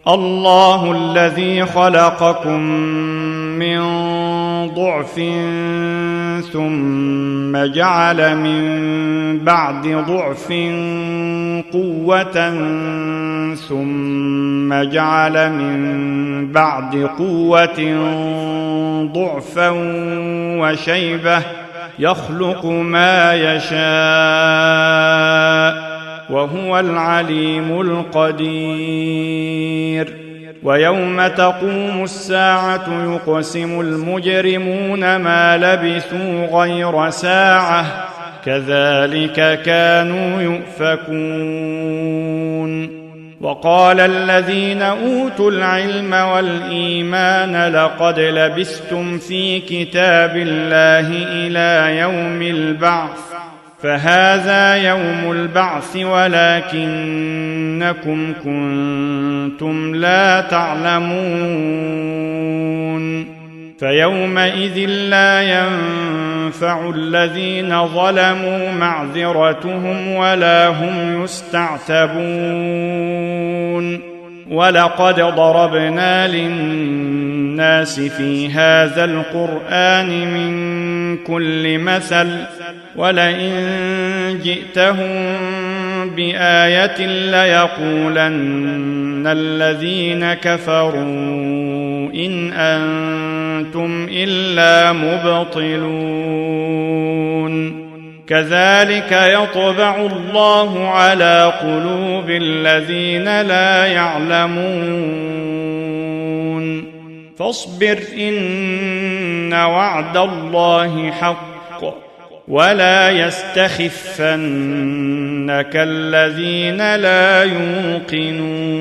الله الذي خلقكم من ضعف ثم جعل من بعد ضعف قوة ثم جعل من بعد قوة ضعفا وشيبة يخلق ما يشاء وهو العليم القدير ويوم تقوم الساعة يقسم المجرمون ما لبثوا غير ساعة كذلك كانوا يؤفكون وقال الذين أوتوا العلم والإيمان لقد لبثتم في كتاب الله إلى يوم البعث فهذا يوم البعث ولكنكم كنتم لا تعلمون فيومئذ لا ينفع الذين ظلموا معذرتهم ولا هم يستعتبون ولقد ضربنا للناس في هذا القرآن من كل مثل ولئن جئتهم بآية ليقولن الذين كفروا إن أنتم إلا مبطلون كذلك يطبع الله على قلوب الذين لا يعلمون فاصبر إن وعد الله حق ولا يستخفنك الذين لا يوقنون